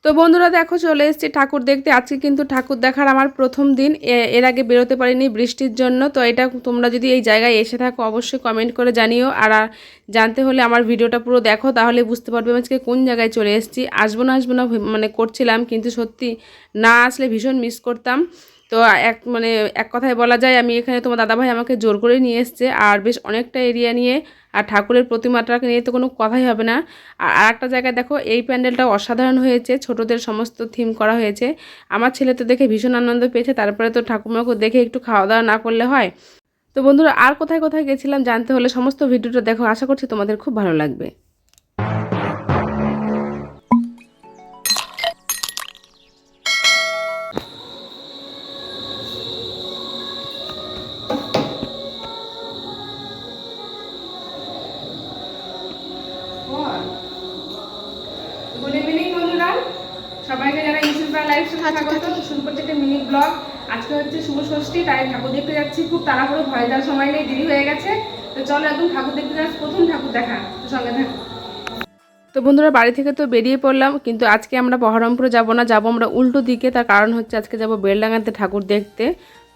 তো বন্ধুরা দেখো চলে এসেছি ঠাকুর দেখতে। আজকে কিন্তু ঠাকুর দেখার আমার প্রথম দিন। এর আগে বেরোতে পারিনি বৃষ্টির জন্য। তো এটা তোমরা যদি এই জায়গায় এসে থাকো অবশ্যই কমেন্ট করে জানিও। আর জানতে হলে আমার ভিডিওটা পুরো দেখো, তাহলে বুঝতে পারবে আজকে কোন জায়গায় চলে এসেছি। আসবো না মানে করছিলাম, কিন্তু সত্যি না আসলে ভীষণ মিস করতাম। তো এক কথায় বলা যায় আমি এখানে তোমার দাদাভাই আমাকে জোর করে নিয়ে এসছে, আর বেশ অনেকটা এরিয়া নিয়ে। আর ঠাকুরের প্রতিমাটাকে নিয়ে তো কোনো কথাই হবে না। আর আরেকটা জায়গায় দেখো, এই প্যান্ডেলটা অসাধারণ হয়েছে, ছোটদের সমস্ত থিম করা হয়েছে। আমার ছেলে তো দেখে ভীষণ আনন্দ পেয়েছে। তারপরে তো ঠাকুমাকে দেখে একটু খাওয়া দাওয়া না করলে হয়। তো বন্ধুরা আর কোথায় কোথায় গেছিলাম জানতে হলে সমস্ত ভিডিওটা দেখো, আশা করছি তোমাদের খুব ভালো লাগবে। গুড ইভিনিং বন্ধুরা, সবাইকে যারা ইনস্টাগ্রাম লাইভ স্বাগত। শুরু করছে একটা মিনি ব্লগ। আজকে হচ্ছে শুভ ষষ্ঠী, তাই ঠাকুর দেখতে যাচ্ছি। খুব তাড়াহুড়ো, ভয় দেওয়ার সময় নেই, দেরি হয়ে গেছে। তো চলো একদম ঠাকুর দেখতে যাচ্ছি, প্রথম ঠাকুর দেখা। তো সঙ্গে থাকো। তো বন্ধুরা বাড়ি থেকে তো বেরিয়ে পড়লাম, কিন্তু আজকে আমরা বহরমপুরে যাব না, যাব আমরা উল্টো দিকে। তার কারণ হচ্ছে আজকে যাব বেলডাঙাতে ঠাকুর দেখতে।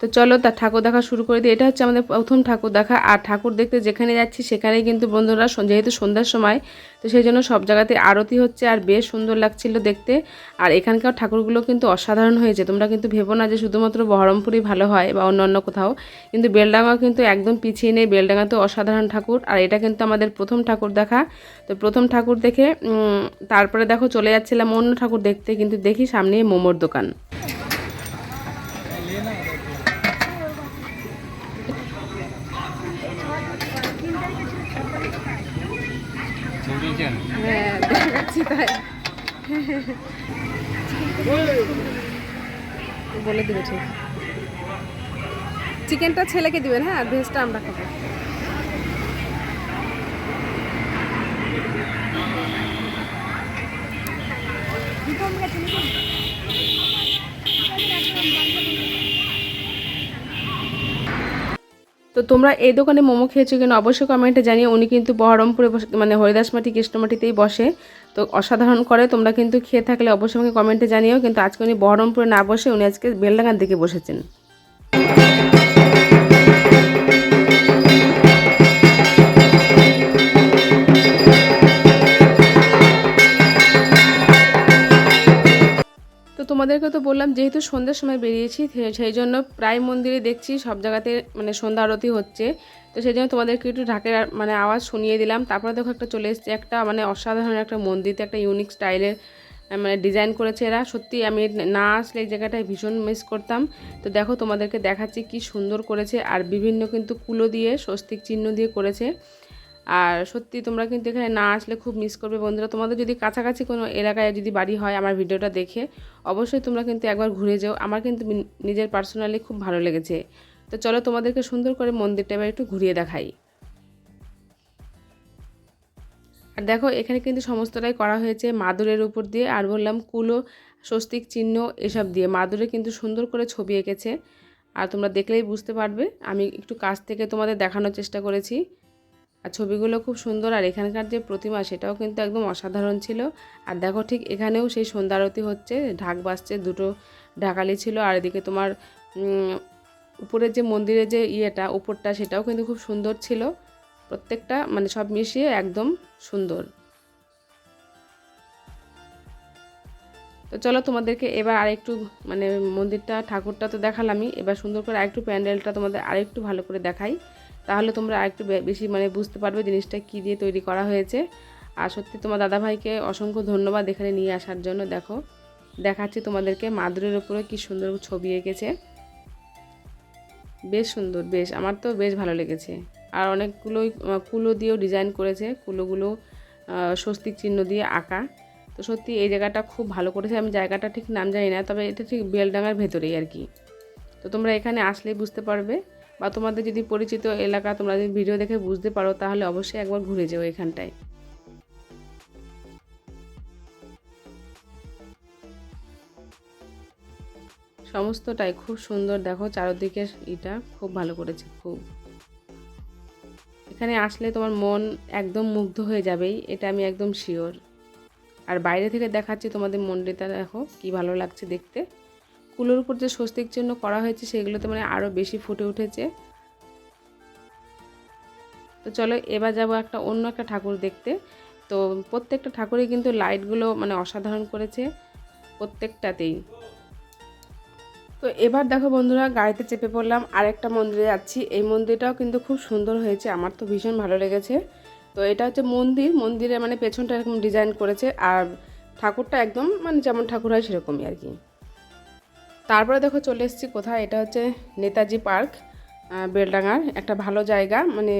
তো চলো তার ঠাকুর দেখা শুরু করে দিই। এটা হচ্ছে আমাদের প্রথম ঠাকুর দেখা। আর ঠাকুর দেখতে যেখানে যাচ্ছি সেখানেই কিন্তু বন্ধুরা যেহেতু সন্ধ্যার সময়, তো সেই জন্য সব জায়গাতে আরতি হচ্ছে, আর বেশ সুন্দর লাগছিল দেখতে। আর এখানকার ঠাকুরগুলো কিন্তু অসাধারণ হয়েছে। তোমরা কিন্তু ভেবো না যে শুধুমাত্র বহরমপুরই ভালো হয় বা অন্য কোথাও, কিন্তু বেলডাঙাও কিন্তু একদম পিছিয়ে নেই। বেলডাঙাতেও অসাধারণ ঠাকুর। আর এটা কিন্তু আমাদের প্রথম ঠাকুর দেখা। তো প্রথম ঠাকুর দেখে তারপরে দেখো চলে যাচ্ছিলাম অন্য ঠাকুর দেখতে, কিন্তু দেখি সামনে মোমোর দোকান। হ্যাঁ দেখাচ্ছি তাই বলে দেবে ঠিক। চিকেনটা ছেলেকে দিবেন, হ্যাঁ, আর ভেজটা আমরা খাবো। তো তোমরা এই দোকানে মোমো খেয়েছো কিনা অবশ্যই কমেন্টে জানিয়ে। উনি কিন্তু বহরমপুরে মানে হরিদাসমাটি কৃষ্ণমাটিতেই বসে। তো অসাধারণ করে, তোমরা কিন্তু খেয়ে থাকলে অবশ্যই আমাকে কমেন্টে জানিও। কিন্তু আজকে উনি বহরমপুরে না বসে উনি আজকে বেলডাঙার দিকে বসেছেন। তো তোমাদেরকে তো বললাম যেহেতু সন্ধ্যার সময় বেরিয়েছি, সেই জন্য প্রায় মন্দিরে দেখছি সব জায়গাতে মানে সন্ধ্যা আরতি হচ্ছে। তো সেই জন্য তোমাদেরকে একটু ঢাকের মানে আওয়াজ শুনিয়ে দিলাম। তারপরে দেখো একটা চলে এসেছে একটা মানে অসাধারণ একটা মন্দির, একটা ইউনিক স্টাইলের মানে ডিজাইন করেছে এরা। সত্যি আমি না আসলে এই জায়গাটায় ভীষণ মিস করতাম। তো দেখো তোমাদেরকে দেখাচ্ছি কি সুন্দর করেছে। আর বিভিন্ন কিন্তু কুলো দিয়ে স্বস্তিক চিহ্ন দিয়ে করেছে। আর সত্যি তোমরা কিন্তু এখানে না আসলে খুব মিস করবে বন্ধুরা। তোমাদের যদি কাছাকাছি কোনো এলাকায় যদি বাড়ি হয়, আমার ভিডিওটা দেখে অবশ্যই তোমরা কিন্তু একবার ঘুরে যাও। আমার কিন্তু নিজের পার্সোনালি খুব ভালো লেগেছে। তো চলো তোমাদেরকে সুন্দর করে মন্দিরটা এবার একটু ঘুরিয়ে দেখাই। আর দেখো এখানে কিন্তু সমস্তটাই করা হয়েছে মাদুরের উপর দিয়ে, আর বললাম কুলো স্বস্তিক চিহ্ন এসব দিয়ে মাদুরে কিন্তু সুন্দর করে ছবি এঁকেছে। আর তোমরা দেখলেই বুঝতে পারবে, আমি একটু কাছ থেকে তোমাদের দেখানোর চেষ্টা করেছি। আর ছবিগুলো খুব সুন্দর। আর এখানকার যে প্রতিমা সেটাও কিন্তু একদম অসাধারণ ছিল। আর দেখো ঠিক এখানেও সেই সন্ধ্যা আরতি হচ্ছে, ঢাক বাজছে, দুটো ঢাকালি ছিল। আর এদিকে তোমার উপরের যে মন্দিরের যে উপরটা সেটাও কিন্তু খুব সুন্দর ছিল। প্রত্যেকটা মানে সব মিশিয়ে একদম সুন্দর। তো চলো তোমাদেরকে এবার আরেকটু মানে মন্দিরটা ঠাকুরটা তো দেখালামই, এবার সুন্দর করে আরেকটু প্যান্ডেলটা তোমাদের আরেকটু ভালো করে দেখাই। তাহলে তোমরা আরেকটু বেশি মানে বুঝতে পারবে জিনিসটা কী দিয়ে তৈরি করা হয়েছে। আর সত্যি তোমার দাদাভাইকে অসংখ্য ধন্যবাদ এখানে নিয়ে আসার জন্য। দেখো দেখাচ্ছি তোমাদেরকে মাদুরের উপরে কি সুন্দর ছবি এঁকেছে, বেশ সুন্দর, বেশ আমার তো বেশ ভালো লেগেছে। আর অনেকগুলোই কুলো দিয়েও ডিজাইন করেছে, কুলোগুলো স্বস্তিক চিহ্ন দিয়ে আঁকা। তো সত্যি এই জায়গাটা খুব ভালো করেছে। আমি জায়গাটা ঠিক নাম জানি না, তবে এটা ঠিক বেলডাঙার ভেতরেই আর কি। তো তোমরা এখানে আসলেই বুঝতে পারবে, বা তোমাদের যদি পরিচিত এলাকা তোমরা যদি ভিডিও দেখে বুঝতে পারো তাহলে অবশ্যই একবার ঘুরে যাও এখানটায়। সমস্তটাই খুব সুন্দর। দেখো চারদিকে এটা খুব ভালো করেছে খুব। এখানে আসলে তোমার মন একদম মুগ্ধ হয়ে যাবেই, এটা আমি একদম শিওর। আর বাইরে থেকে দেখাচ্ছি তোমাদের মন্দিরটা, দেখো কি ভালো লাগছে দেখতে। কুলোর উপর যে স্বস্তিক চিহ্ন করা হয়েছে সেগুলোতে মানে আরও বেশি ফুটে উঠেছে। তো চলো এবার যাবো অন্য একটা ঠাকুর দেখতে। তো প্রত্যেকটা ঠাকুরই কিন্তু লাইটগুলো মানে অসাধারণ করেছে প্রত্যেকটাতেই। তো এবার দেখো বন্ধুরা, গাড়িতে চেপে পড়লাম, আরেকটা মন্দিরে যাচ্ছি। এই মন্দিরটাও কিন্তু খুব সুন্দর হয়েছে, আমার তো ভীষণ ভালো লেগেছে। তো এটা হচ্ছে মন্দিরে মানে পেছনটা এরকম ডিজাইন করেছে, আর ঠাকুরটা একদম মানে যেমন ঠাকুর হয় সেরকমই আর কি। তারপরে দেখো চলে এসেছি কোথায়, এটা হচ্ছে নেতাজি পার্ক, বেলডাঙার একটা ভালো জায়গা। মানে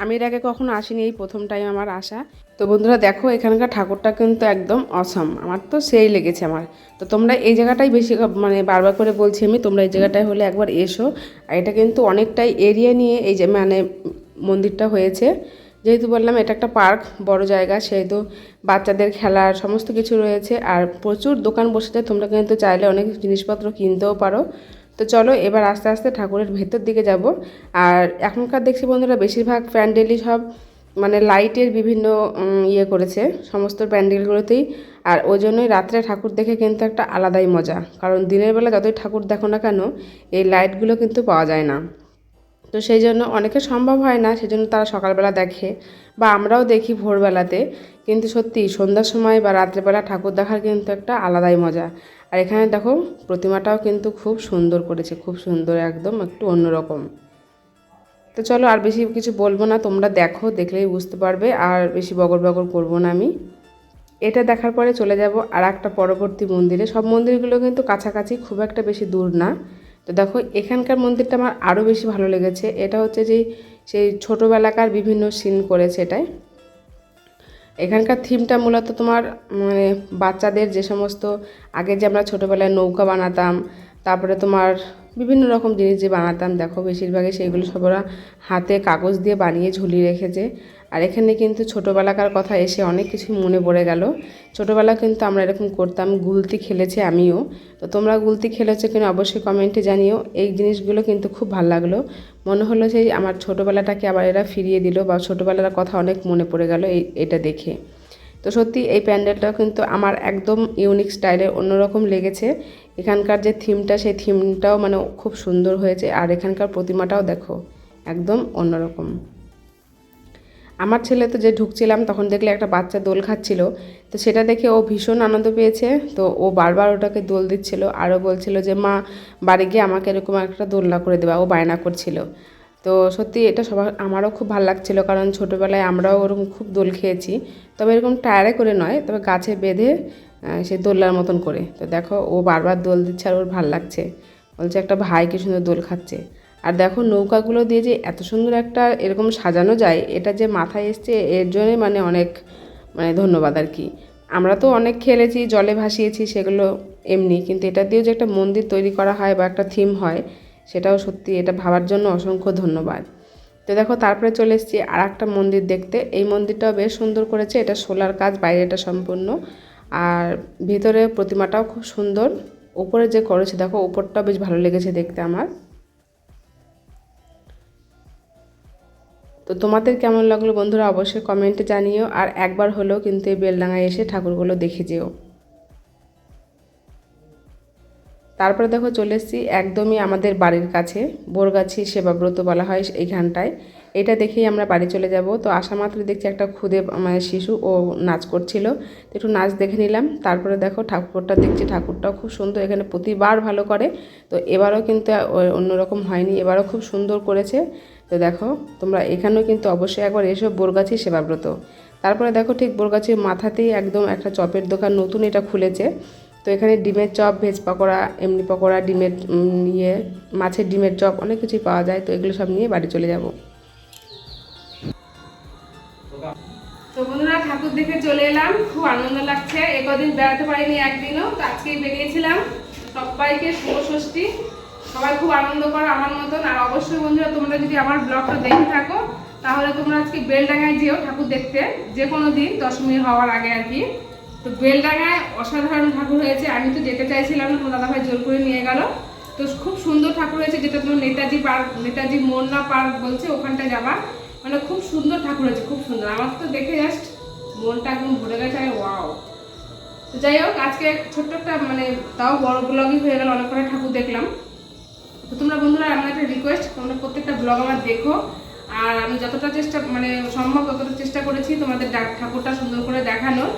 আমি এর আগে কখনো আসিনি, এই প্রথম টাইম আমার আসা। তো বন্ধুরা দেখো, এখানকার ঠাকুরটা কিন্তু একদম অসম, আমার তো সেই লেগেছে আমার। তো তোমরা এই জায়গাটাই বেশি মানে বারবার করে বলছি আমি, তোমরা এই জায়গাটায় হলে একবার এসো। আর এটা কিন্তু অনেকটাই এরিয়া নিয়ে এই যে মানে মন্দিরটা হয়েছে। যেহেতু বললাম এটা একটা পার্ক, বড় জায়গা, সেহেতু বাচ্চাদের খেলার সমস্ত কিছু রয়েছে, আর প্রচুর দোকান বসেছে। তোমরা কিন্তু চাইলে অনেক জিনিসপত্র কিনতেও পারো। তো চলো এবার আস্তে আস্তে ঠাকুরের ভেতর দিকে যাব। আর এখনকার দেখছি বন্ধুরা বেশিরভাগ প্যান্ডেলই সব মানে লাইটের বিভিন্ন ইয়ে করেছে সমস্ত প্যান্ডেলগুলোতেই। আর ওই জন্যই রাত্রে ঠাকুর দেখে কিন্তু একটা আলাদাই মজা, কারণ দিনের বেলা যতই ঠাকুর দেখো না কেন এই লাইটগুলো কিন্তু পাওয়া যায় না। তো সেই জন্য অনেকের সম্ভব হয় না, সেজন্য তারা সকালবেলা দেখে, বা আমরাও দেখি ভোরবেলাতে। কিন্তু সত্যি সন্ধ্যার সময় বা রাত্রেবেলা ঠাকুর দেখার কিন্তু একটা আলাদাই মজা। আর এখানে দেখো প্রতিমাটাও কিন্তু খুব সুন্দর করেছে, খুব সুন্দর, একদম একটু অন্যরকম। তো চলো আর বেশি কিছু বলবো না, তোমরা দেখো, দেখলেই বুঝতে পারবে, আর বেশি বগর বগর করবো না আমি। এটা দেখার পরে চলে যাব আর একটা পরবর্তী মন্দিরে। সব মন্দিরগুলো কিন্তু কাছাকাছি, খুব একটা বেশি দূর না। তো দেখো এখানকার মন্দিরটা আমার আরও বেশি ভালো লেগেছে। এটা হচ্ছে যে সেই ছোটোবেলাকার বিভিন্ন সিন করেছে এটাই। এখানকার থিমটা মূলত তোমার মানে বাচ্চাদের যে সমস্ত আগে যে আমরা ছোটোবেলায় নৌকা বানাতাম, তারপরে তোমার বিভিন্ন রকম জিনিস যে বানাতাম, দেখো বেশিরভাগই সেইগুলো সব ওরা হাতে কাগজ দিয়ে বানিয়ে ঝুলিয়ে রেখেছে। আর এখানে কিন্তু ছোটোবেলাকার কথা এসে অনেক কিছু মনে পড়ে গেল। ছোটোবেলা কিন্তু আমরা এরকম করতাম, গুলতি খেলেছি আমিও। তো তোমরা গুলতি খেলেছো কিনা অবশ্যই কমেন্টে জানিও। এই জিনিসগুলো কিন্তু খুব ভালো লাগলো, মনে হলো যে আমার ছোটোবেলাটাকে আবার এরা ফিরিয়ে দিল, বা ছোটোবেলার কথা অনেক মনে পড়ে গেল এটা দেখে। তো সত্যি এই প্যান্ডেলটাও কিন্তু আমার একদম ইউনিক স্টাইলের, অন্যরকম লেগেছে। এখানকার যে থিমটা, সেই থিমটাও মানে খুব সুন্দর হয়েছে। আর এখানকার প্রতিমাটাও দেখো একদম অন্যরকম। আমার ছেলে তো যে ঢুকছিলাম তখন দেখলে একটা বাচ্চা দোল খাচ্ছিল, তো সেটা দেখে ও ভীষণ আনন্দ পেয়েছে। তো ও বারবার ওটাকে দোল দিচ্ছিল, আরও বলছিল যে মা বাড়ি গিয়ে আমাকে এরকম একটা দোলনা করে দেবা, ও বায়না করছিল। তো সত্যি এটা আমারও খুব ভালো লাগছিলো, কারণ ছোটোবেলায় আমরাও ওরকম খুব দোল খেয়েছি, তবে এরকম টায়ারে করে নয়, তবে গাছে বেঁধে সে দোলনার মতন করে। তো দেখো ও বারবার দোল দিচ্ছে আর ওর ভালো লাগছে, বলছে একটা ভাই কি সুন্দর দোল খাচ্ছে। আর দেখো নৌকাগুলো দিয়ে যে এত সুন্দর একটা এরকম সাজানো যায়, এটা যে মাথায় এসছে এর জন্যই মানে অনেক মানে ধন্যবাদ আর কি। আমরা তো অনেক খেলেছি, জলে ভাসিয়েছি, সেগুলো এমনি, কিন্তু এটা দিয়েও যে একটা মন্দির তৈরি করা হয় বা একটা থিম হয়, সেটাও সত্যি, এটা ভাবার জন্য অসংখ্য ধন্যবাদ। তো দেখো তারপরে চলে এসেছি আর একটা মন্দির দেখতে। এই মন্দিরটাও বেশ সুন্দর করেছে, এটা সোলার কাজ, বাইরেটা সম্পূর্ণ, আর ভিতরে প্রতিমাটাও খুব সুন্দর। উপরে যে করেছে দেখো, উপরটাও বেশ ভালো লেগেছে দেখতে আমার। তো তোমাদের কেমন লাগলো বন্ধুরা অবশ্যই কমেন্টে জানিও, আর একবার হলেও কিন্তু এই বেলডাঙায় এসে ঠাকুরগুলো দেখে যেও। তারপরে দেখো চলে এসেছি একদমই আমাদের বাড়ির কাছে, বোরগাছি সেবাব্রত বলা হয় এইখানটায়। এটা দেখেই আমরা বাড়ি চলে যাব। তো আসা মাত্র দেখছি একটা খুদে মানে শিশু, ও নাচ করছিল, তো একটু নাচ দেখে নিলাম। তারপরে দেখো ঠাকুরটা দেখছি, ঠাকুরটাও খুব সুন্দর, এখানে প্রতিবার ভালো করে। তো এবারও কিন্তু অন্যরকম হয়নি, এবারও খুব সুন্দর করেছে। তো দেখো তোমরা এখানেও কিন্তু অবশ্যই একবার এসো, বোরগাছি সেবাব্রত। তারপরে দেখো ঠিক বোরগাছির মাথাতেই একদম একটা চপের দোকান নতুন এটা খুলেছে। তো এখানে ডিমের চপ, ভেজ পকোড়া, এমনি পকোড়া, ডিমের মাছের ডিমের চপ, অনেক কিছুই পাওয়া যায়। তো এগুলো সব নিয়ে বাড়ি চলে যাব। তো বন্ধুরা ঠাকুর দেখে চলে এলাম, খুব আনন্দ লাগছে। একদিন বেড়াতে পারিনি একদিনও, তো আজকেই বেরিয়েছিলাম। সবাইকে শুভ ষষ্ঠী, সবাই খুব আনন্দ করো আমার মতন। আর অবশ্যই বন্ধুরা তোমরা যদি আমার ব্লগটা দেখে থাকো, তাহলে তোমরা আজকে বেলডাঙায় যেও ঠাকুর দেখতে, যে কোনো দিন দশমী হওয়ার আগে আর কি। তো বেলডাঙায় অসাধারণ ঠাকুর হয়েছে, আমি তো যেতে চাইছিলাম না, তোমার দাদাভাই জোর করে নিয়ে গেল। তো খুব সুন্দর ঠাকুর হয়েছে, যেটা তোমার নেতাজি পার্ক, নেতাজি মোরনা পার্ক বলছে, ওখানটায় যাবা, মানে খুব সুন্দর ঠাকুর হয়েছে, খুব সুন্দর। আমার তো দেখে জাস্ট মনটা একদম ভরে গেছে, ওয়াও। তো যাই হোক, আজকে ছোট্ট একটা মানে তাও বড় ব্লগই হয়ে গেল, অনেক কটা ঠাকুর দেখলাম। তো তোমরা বন্ধুরা আমার একটা রিকোয়েস্ট, তোমরা প্রত্যেকটা ব্লগ আমার দেখো, আর আমি যতটা চেষ্টা মানে সম্ভব ততটা চেষ্টা করেছি তোমাদের ঠাকুরটা সুন্দর করে দেখানোর।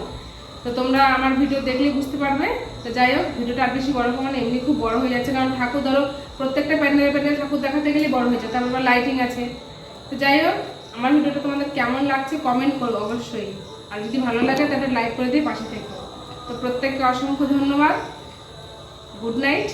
তো তোমরা আমার ভিডিও দেখলেই বুঝতে পারবে। তো যাই হোক, ভিডিওটা আর বেশি বড় মানে এমনি খুব বড় হয়ে যাচ্ছে, কারণ ঠাকুর ধরো প্রত্যেকটা প্যান্ডেল ঠাকুর দেখাতে গেলেই বড় হয়ে যায়, তারপর আবার লাইটিং আছে। তো যাই হোক, আমার ভিডিওটা তোমাদের কেমন লাগছে কমেন্ট করো অবশ্যই, আর যদি ভালো লাগে তাহলে লাইক করে দিয়ে পাশে থেকো। তো প্রত্যেককে অসংখ্য ধন্যবাদ। Good night.